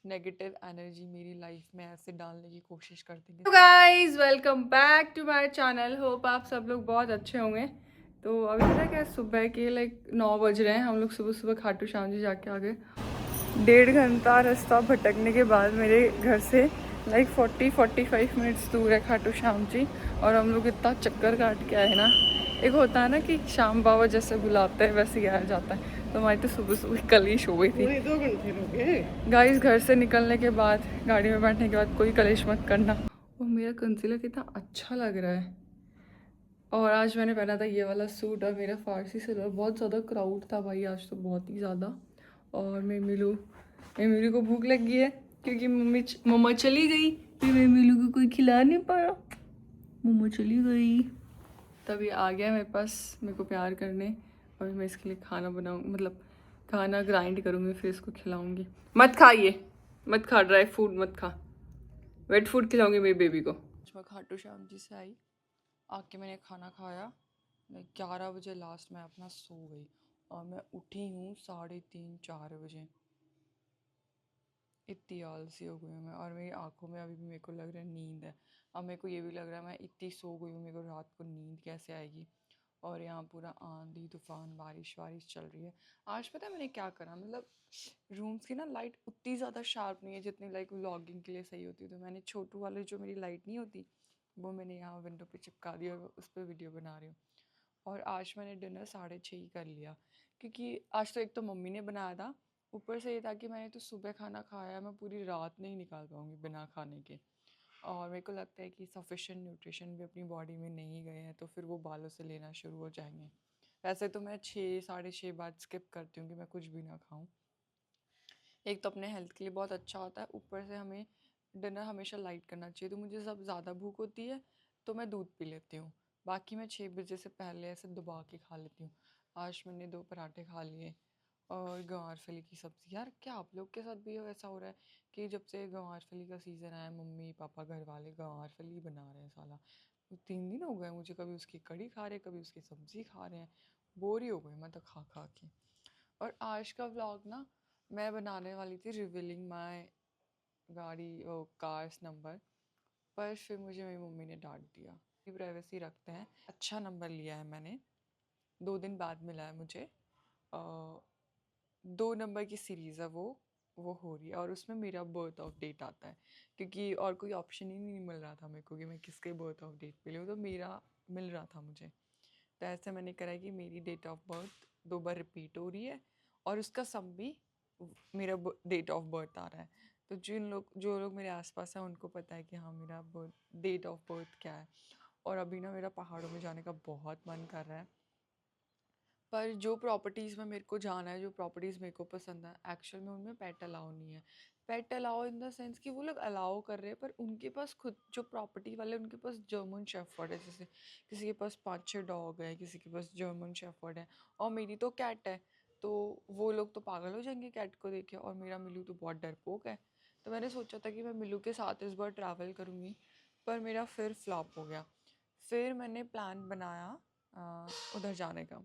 Negative energy मेरी life में ऐसे डालने की कोशिश करते हैं। तो guys welcome back to my channel. Hope आप सब लोग बहुत अच्छे होंगे। तो अभी तक है सुबह के 9 बज रहे हैं। हम लोग सुबह सुबह खाटू श्याम जी जाके आ गए। 1.5 घंटा रास्ता भटकने के बाद मेरे घर से 40-45 मिनट्स दूर है खाटू श्याम जी। और हम लोग इतना चक्कर काट के आए ना। एक होता है ना कि श्याम बाबा जैसे बुलाते हैं वैसे ही आया जाता है। तो हमारी तो सुबह सुबह कलेश हो गई थी। 2 घंटे हो गए गाइस। घर से निकलने के बाद गाड़ी में बैठने के बाद कोई कलेश मत करना। और मेरा कंसीलर कितना अच्छा लग रहा है। और आज मैंने पहना था ये वाला सूट और मेरा फारसी सलवार। बहुत ज़्यादा क्राउड था भाई आज तो, बहुत ही ज़्यादा। और मैं मिलू को भूख लग गई है क्योंकि मम्मा चली गई। फिर मैं मिलू को कोई खिला नहीं पाया, मम्मा चली गई। तभी आ गया मेरे पास मेरे को प्यार करने। और मैं इसके लिए खाना बनाऊँ, मतलब खाना ग्राइंड करूँगी फिर इसको खिलाऊँगी। मत खा, ये मत खा, ड्राई फूड मत खा, वेट फूड खिलाऊँगी मेरी बेबी को। मैं खाटू श्याम जी से आई, आके मैंने खाना खाया। 11 बजे लास्ट में अपना सो गई और मैं उठी हूँ 3:30-4 बजे। इतनी आलसी हो गई हूँ मैं। और मेरी आंखों में अभी भी मेरे को लग रहा है नींद है। अब मेरे को ये भी लग रहा है मैं इतनी सो गई हूँ, मेरे को रात को नींद कैसे आएगी। और यहाँ पूरा आंधी तूफान बारिश वारिश चल रही है। आज पता है मैंने क्या करा, मतलब रूम्स की ना लाइट उतनी ज़्यादा शार्प नहीं है जितनी लाइक व्लॉगिंग के लिए सही होती है। तो मैंने छोटू वाले जो मेरी लाइट नहीं होती वो मैंने यहाँ विंडो पे चिपका दी और उस पर वीडियो बना रही हूँ। और आज मैंने डिनर 6:30 ही कर लिया क्योंकि आज तो एक तो मम्मी ने बनाया था, ऊपर से ये था कि मैंने तो सुबह खाना खाया, मैं पूरी रात नहीं निकाल पाऊँगी बिना खाने के। और मेरे को लगता है कि सफिशेंट न्यूट्रिशन भी अपनी बॉडी में नहीं गए हैं तो फिर वो बालों से लेना शुरू हो जाएंगे। वैसे तो मैं 6-6:30 बाद स्किप करती हूँ कि मैं कुछ भी ना खाऊँ। एक तो अपने हेल्थ के लिए बहुत अच्छा होता है, ऊपर से हमें डिनर हमेशा लाइट करना चाहिए। तो मुझे जब ज़्यादा भूख होती है तो मैं दूध पी लेती हूँ, बाकी मैं 6 बजे से पहले ऐसे दबा के खा लेती हूँ। आज मैंने 2 पराठे खा लिए और गंवार फली की सब्ज़ी। यार क्या आप लोग के साथ भी ऐसा हो रहा है कि जब से गंवार फली का सीज़न आया मम्मी पापा घर वाले गंवार फली बना रहे हैं साला। 3 दिन हो गए मुझे, कभी उसकी कड़ी खा रहे कभी उसकी सब्ज़ी खा रहे हैं। बोर ही हो गई मैं तो खा खा के। और आज का व्लॉग ना मैं बनाने वाली थी रिवीलिंग माय गाड़ी वो कार्स नंबर, पर फिर मुझे मेरी मम्मी ने डांट दिया। प्राइवेसी रखते हैं। अच्छा नंबर लिया है मैंने, 2 दिन बाद मिला है मुझे। 2 नंबर की सीरीज़ है वो हो रही है और उसमें मेरा बर्थ ऑफ डेट आता है क्योंकि और कोई ऑप्शन ही नहीं मिल रहा था मेरे को कि मैं किसके बर्थ ऑफ डेट पे लूँ, तो मेरा मिल रहा था मुझे। तो ऐसे मैंने करा है कि मेरी डेट ऑफ बर्थ 2 बार रिपीट हो रही है और उसका सम भी मेरा डेट ऑफ बर्थ आ रहा है। तो जो लोग मेरे आसपास हैं उनको पता है कि हाँ मेरा डेट ऑफ बर्थ क्या है। और अभी ना मेरा पहाड़ों में जाने का बहुत मन कर रहा है, पर जो प्रॉपर्टीज़ में मेरे को जाना है, जो प्रॉपर्टीज़ मेरे को पसंद है, एक्चुअल में उनमें पेट अलाउ नहीं है। पेट अलाउ इन द सेंस कि वो लोग अलाउ कर रहे हैं पर उनके पास खुद जो प्रॉपर्टी वाले उनके पास जर्मन शेफर्ड है। जैसे किसी के पास 5-6 डॉग है, किसी के पास जर्मन शेफर्ड है और मेरी तो कैट है। तो वो लोग तो पागल हो जाएंगे कैट को देखे। और मेरा मिलू तो बहुत डरपोक है। तो मैंने सोचा था कि मैं मिलू के साथ इस बार ट्रैवल करूँगी, पर मेरा फिर फ्लॉप हो गया। फिर मैंने प्लान बनाया उधर जाने का,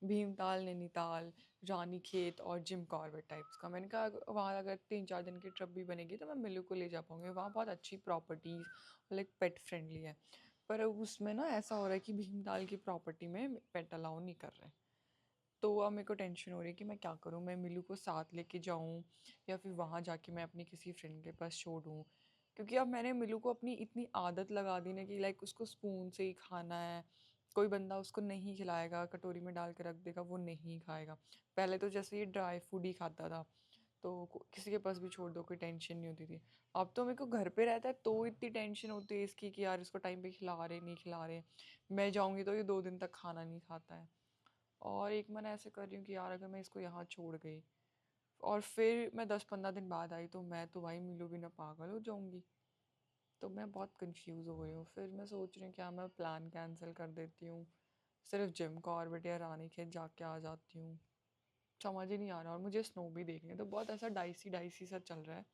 भीमताल, नैनीताल, रानीखेत और जिम कॉर्बेट टाइप्स का। मैंने कहा वहाँ अगर 3-4 दिन की ट्रिप भी बनेगी तो मैं मिल्लू को ले जा पाऊँगी। वहाँ बहुत अच्छी प्रॉपर्टीज़ लाइक पेट फ्रेंडली है। पर उसमें ना ऐसा हो रहा है कि भीमताल की प्रॉपर्टी में पेट अलाउ नहीं कर रहे। तो अब मेरे को टेंशन हो रही है कि मैं क्या करूँ, मैं मिल्लू को साथ लेके जाऊँ या फिर वहाँ जाके मैं अपनी किसी फ्रेंड के पास छोड़ूँ। क्योंकि अब मैंने मिल्लू को अपनी इतनी आदत लगा दी ना कि लाइक उसको स्पून से ही खाना है। कोई बंदा उसको नहीं खिलाएगा, कटोरी में डाल के रख देगा वो नहीं खाएगा। पहले तो जैसे ये ड्राई फूड ही खाता था तो किसी के पास भी छोड़ दो कोई टेंशन नहीं होती थी। अब तो मेरे को घर पे रहता है तो इतनी टेंशन होती है इसकी कि यार इसको टाइम पे खिला रहे नहीं खिला रहे। मैं जाऊँगी तो ये 2 दिन तक खाना नहीं खाता है। और एक मन ऐसे कर रही हूँ कि यार अगर मैं इसको यहाँ छोड़ गई और फिर मैं 10-15 दिन बाद आई तो मैं तो भाई मिलू बिना पागल हो जाऊँगी। तो मैं बहुत कंफ्यूज हो गई हूँ। फिर मैं सोच रही हूँ क्या मैं प्लान कैंसिल कर देती हूँ, सिर्फ जिम कॉर्बेट या रानीखेत जाके आ जाती हूँ। समझ ही नहीं आ रहा। और मुझे स्नो भी देखनी है तो बहुत ऐसा डाइसी डाइसी सा चल रहा है।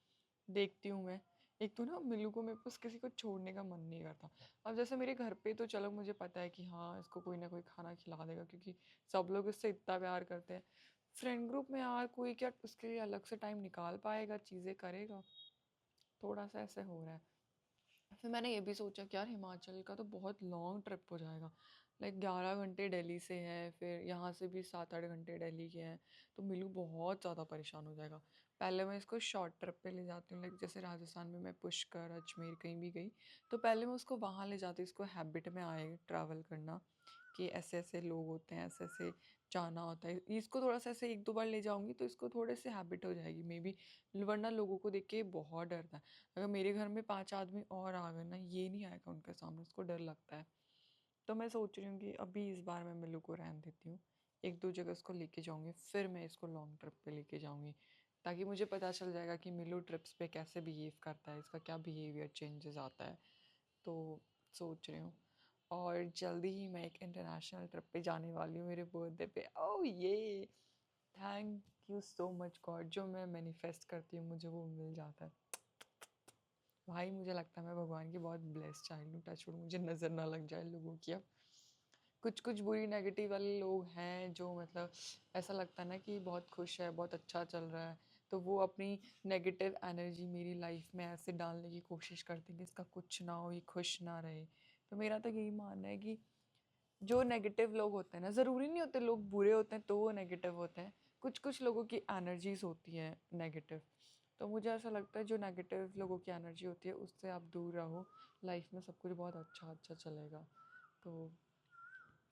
देखती हूँ मैं। एक तो ना मिलू को मेरे पास किसी को छोड़ने का मन नहीं करता। अब जैसे मेरे घर पे तो चलो मुझे पता है कि हाँ इसको कोई ना कोई खाना खिला देगा क्योंकि सब लोग इससे इतना प्यार करते हैं। फ्रेंड ग्रुप में यार कोई क्या उसके लिए अलग से टाइम निकाल पाएगा, चीज़ें करेगा, थोड़ा सा ऐसे हो रहा है। फिर मैंने ये भी सोचा कि यार हिमाचल का तो बहुत लॉन्ग ट्रिप हो जाएगा, लाइक 11 घंटे दिल्ली से है, फिर यहाँ से भी 7-8 घंटे दिल्ली के हैं, तो मिलू बहुत ज़्यादा परेशान हो जाएगा। पहले मैं इसको शॉर्ट ट्रिप पे ले जाती हूँ, लाइक जैसे राजस्थान में मैं पुष्कर अजमेर कहीं भी गई, तो पहले मैं उसको वहाँ ले जाती हूँ, इसको हैबिट में आए ट्रैवल करना कि ऐसे ऐसे लोग होते हैं, ऐसे ऐसे जाना होता है। इसको थोड़ा सा ऐसे 1-2 बार ले जाऊंगी तो इसको थोड़े से हैबिट हो जाएगी मे बी, वरना लोगों को देख के बहुत डरता है। अगर मेरे घर में 5 आदमी और आ गए ना, ये नहीं आएगा उनके सामने, उसको डर लगता है। तो मैं सोच रही हूँ कि अभी इस बार मैं मिल्लू को रहने देती हूँ, 1-2 जगह इसको लेके जाऊँगी, फिर मैं इसको लॉन्ग ट्रिप पे लेके जाऊँगी, ताकि मुझे पता चल जाएगा कि मिल्लू ट्रिप्स पे कैसे बिहेव करता है, इसका क्या बिहेवियर चेंजेस आता है। तो सोच रही हूँ। और जल्दी ही मैं एक इंटरनेशनल ट्रिप पे जाने वाली हूँ मेरे बर्थडे पे। ओह ये, thank you so much God, जो मैं मैनिफेस्ट करती हूँ मुझे वो मिल जाता है। भाई मुझे लगता है मैं भगवान की बहुत ब्लेस्ड चाइल्ड हूँ, टचवुड मुझे नज़र ना लग जाए लोगों की। अब कुछ कुछ बुरी नेगेटिव वाले लोग हैं जो मतलब ऐसा लगता है ना कि बहुत खुश है, बहुत अच्छा चल रहा है, तो वो अपनी नेगेटिव एनर्जी मेरी लाइफ में ऐसे डालने की कोशिश करते हैं कि इसका कुछ ना हो, ये खुश ना रहे। तो मेरा तो यही मानना है कि जो नेगेटिव लोग होते हैं ना, ज़रूरी नहीं होते लोग बुरे होते हैं तो वो नेगेटिव होते हैं, कुछ कुछ लोगों की एनर्जीज होती हैं नेगेटिव। तो मुझे ऐसा लगता है जो नेगेटिव लोगों की एनर्जी होती है उससे आप दूर रहो, लाइफ में सब कुछ बहुत अच्छा अच्छा चलेगा। तो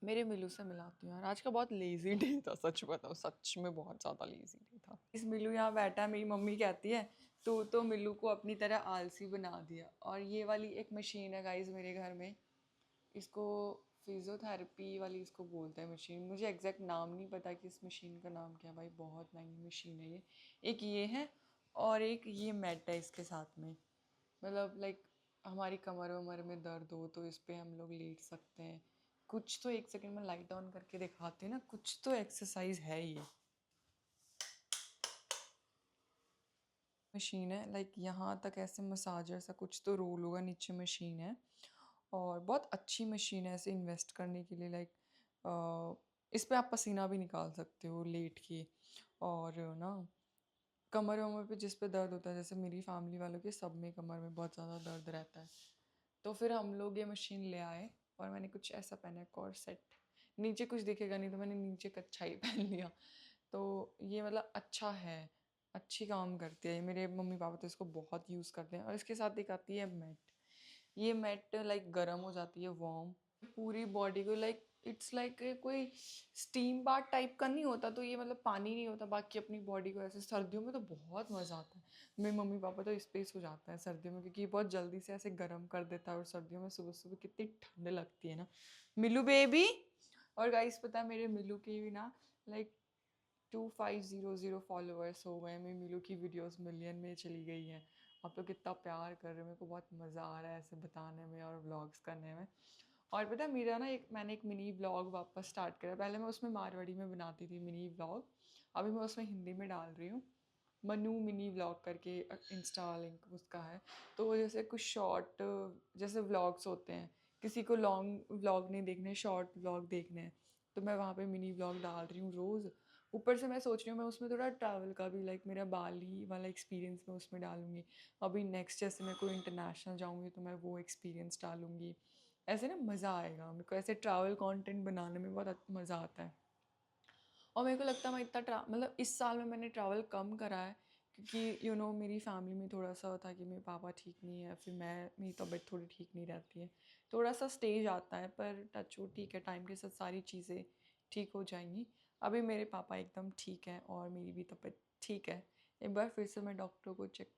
मेरे मिलू से मिलाती हूँ यार, आज का बहुत लेजी डे था, सच बताओ सच में बहुत ज़्यादा लेजी डे था। इस मिलू यहाँ बैठा है, मेरी मम्मी कहती है तो मिलू को अपनी तरह आलसी बना दिया। और ये वाली एक मशीन है गाइज मेरे घर में, इसको फिजियोथेरेपी वाली इसको बोलते हैं मशीन, मुझे एग्जैक्ट नाम नहीं पता कि इस मशीन का नाम क्या है, भाई बहुत महंगी मशीन है ये। एक ये है और एक ये मैट है इसके साथ में, मतलब लाइक हमारी कमर वमर में दर्द हो तो इस पे हम लोग लेट सकते हैं। कुछ तो, एक सेकंड में लाइट ऑन करके दिखाती हूँ ना, कुछ तो एक्सरसाइज है ये। मशीन है लाइक यहाँ तक ऐसे मसाजर सा कुछ तो रोल होगा, नीचे मशीन है और बहुत अच्छी मशीन है ऐसे इन्वेस्ट करने के लिए। लाइक इस पे आप पसीना भी निकाल सकते हो लेट के। और ना कमर वमर पे जिस पे दर्द होता है, जैसे मेरी फैमिली वालों के सब में कमर में बहुत ज़्यादा दर्द रहता है, तो फिर हम लोग ये मशीन ले आए और मैंने कुछ ऐसा पहना है कॉर्सेट, नीचे कुछ दिखेगा नहीं तो मैंने नीचे कच्छा ही पहन लिया। तो ये मतलब अच्छा है, अच्छी काम करती है, मेरे मम्मी पापा तो इसको बहुत यूज़ करते हैं। और इसके साथ एक आती है मैट, ये मैट लाइक गर्म हो जाती है, वार्म, पूरी बॉडी को लाइक इट्स लाइक कोई स्टीम बाथ टाइप का नहीं होता, तो ये मतलब पानी नहीं होता, बाकी अपनी बॉडी को ऐसे, सर्दियों में तो बहुत मज़ा आता है। मेरे मम्मी पापा तो इस पे सो जाते हैं सर्दियों में, क्योंकि ये बहुत जल्दी से ऐसे गर्म कर देता है, और सर्दियों में सुबह सुबह कितनी ठंड लगती है ना। मिलू बेबी। और गाइस पता है मेरे मिलू की भी ना लाइक 2500 फॉलोअर्स हो गए, मेरी मिलू की वीडियोस मिलियन में चली गई हैं। आप लोग कितना प्यार कर रहे हो, मेरे को बहुत मज़ा आ रहा है ऐसे बताने में और व्लॉग्स करने में। और पता है मेरा ना मैंने एक मिनी व्लॉग वापस स्टार्ट करा, पहले मैं उसमें मारवाड़ी में बनाती थी मिनी व्लॉग, अभी मैं उसमें हिंदी में डाल रही हूँ। मनु मिनी व्लॉग करके इंस्टा लिंक उसका है। तो जैसे कुछ शॉर्ट जैसे व्लॉग्स होते हैं, किसी को लॉन्ग व्लॉग नहीं देखने, शॉर्ट व्लॉग देखने हैं, तो मैं वहाँ पे मिनी व्लॉग डाल रही हूँ रोज़। ऊपर से मैं सोच रही हूँ मैं उसमें थोड़ा ट्रैवल का भी, लाइक मेरा बाली वाला एक्सपीरियंस मैं उसमें डालूँगी। अभी नेक्स्ट जैसे मैं कोई इंटरनेशनल जाऊँगी तो मैं वो एक्सपीरियंस डालूँगी। ऐसे ना मज़ा आएगा मेरे को, ऐसे ट्रैवल कंटेंट बनाने में बहुत मज़ा आता है। और मेरे को लगता है मैं इतना मतलब इस साल में मैंने ट्रैवल कम करा है, क्योंकि मेरी फैमिली में थोड़ा सा था कि मेरे पापा ठीक नहीं है, फिर मेरी तबीयत थोड़ी ठीक नहीं रहती है, थोड़ा सा स्टेज आता है, पर टच वो ठीक है, टाइम के साथ सारी चीज़ें ठीक हो जाएंगी। अभी मेरे पापा एकदम ठीक हैं और मेरी भी तबीयत ठीक है। एक बार फिर से मैं डॉक्टर को चेक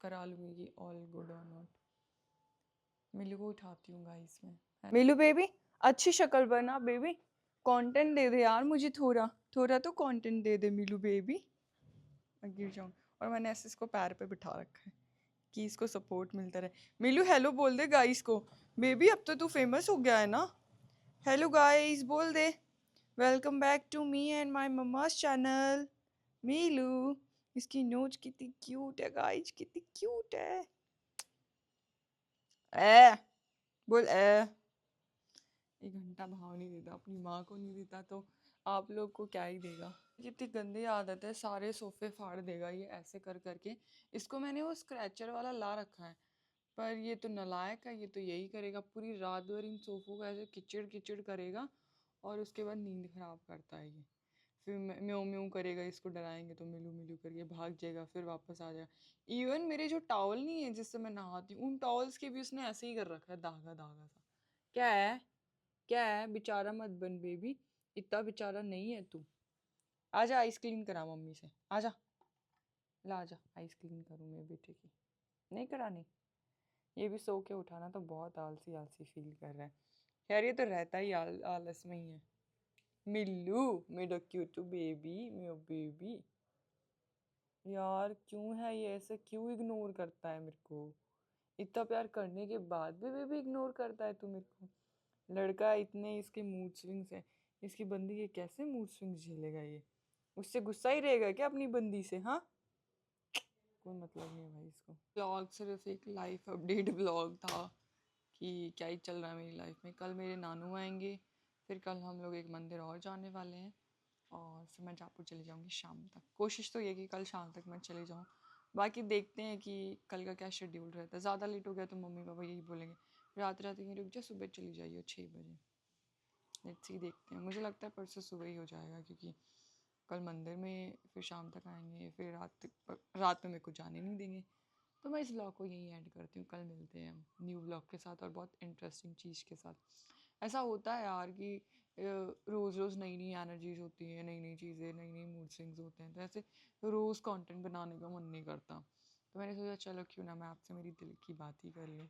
करा लूँगी कि ऑल गुड और नॉट। मिलू को उठाती हूँ गाइस में। मिलू बेबी, अच्छी शक्ल बना बेबी, कंटेंट दे दे यार मुझे, थोड़ा थोड़ा तो कंटेंट दे दे मिलू बेबी। मैं गिर जाऊँ। और मैंने ऐसे इसको पैर पे बिठा रखा है कि इसको सपोर्ट मिलता रहे। मिलू हेलो बोल दे गाइस को। बेबी अब तो तू फेमस हो गया है ना, हेलो गाइस बोल दे। Welcome back to me and my mamma's channel. Milu, इसकी नोच कितनी क्यूट है गाइस, कितनी क्यूट है। ए बोल ए। एक घंटा भाव नहीं देता, अपनी माँ को नहीं देता तो आप लोग को क्या ही देगा। कितनी गंदी आदत है, सारे सोफे फाड़ देगा ये ऐसे कर करके। इसको मैंने वो स्क्रैचर वाला ला रखा है, पर ये तो नालायक है, ये तो यही करेगा, पूरी रात भर इन सोफ़ों को ऐसे किचिड़ किचिड़ करेगा और उसके बाद नींद खराब करता है ये। फिर म्यों म्यों करेगा, इसको डराएंगे तो मिलू मिलू करके भाग जाएगा, फिर वापस आ जाएगा। इवन मेरे जो टॉवल नहीं है जिससे मैं नहाती हूँ, उन टॉवल्स के भी उसने ऐसे ही कर रखा है, धागा धागा सा। क्या है, क्या है, बेचारा मत बन बेबी, इतना बेचारा नहीं है तू। आजा आइस क्लीन करा मम्मी से, आजा, ला आजा, आइस क्लीन करूँ मेरे बेटे की। नहीं करानी, ये भी सो के उठाना तो बहुत आलसी आलसी फील कर रहा है। यार ये तो रहता ही आलस में ही है। मिल्लू, मेरा क्यूटू बेबी, मेरा बेबी। यार क्यों है ये ऐसे, क्यों इग्नोर करता है मेरे को? इतना प्यार करने के बाद भी बेबी इग्नोर करता है तू मेरे को। लड़का इतने इसके मूड स्विंग्स है, इसकी बंदी के कैसे मूड स्विंग्स झेलेगा ये? उससे गुस्सा ही रहेगा क्या अपनी बंदी से? हाँ, कोई मतलब नहीं है भाई इसको। ब्लॉग सिर्फ एक लाइफ अपडेट ब्लॉग था कि क्या ही चल रहा है मेरी लाइफ में। कल मेरे नानू आएंगे, फिर कल हम लोग एक मंदिर और जाने वाले हैं, और फिर मैं जयपुर चली जाऊँगी शाम तक। कोशिश तो ये कि कल शाम तक मैं चले जाऊँ, बाकी देखते हैं कि कल का क्या शेड्यूल रहता है। ज़्यादा लेट हो गया तो मम्मी पापा यही बोलेंगे, रात रात ही रुक जा, सुबह चली जाइए 6 बजे। लेट्स सी, देखते हैं। मुझे लगता है परसों सुबह ही हो जाएगा, क्योंकि कल मंदिर में, फिर शाम तक आएंगे, फिर रात में मेरे को जाने नहीं देंगे। तो मैं इस ब्लॉग को यहीं ऐड करती हूँ। कल मिलते हैं हम न्यू ब्लॉग के साथ और बहुत इंटरेस्टिंग चीज़ के साथ। ऐसा होता है यार कि रोज़ रोज़ नई नई एनर्जीज होती हैं, नई नई चीज़ें, नई नई मूड स्विंग्स होते हैं, तो ऐसे रोज़ कंटेंट बनाने का मन नहीं करता। तो मैंने सोचा चलो क्यों ना मैं आपसे मेरी दिल की बात ही कर लूँ।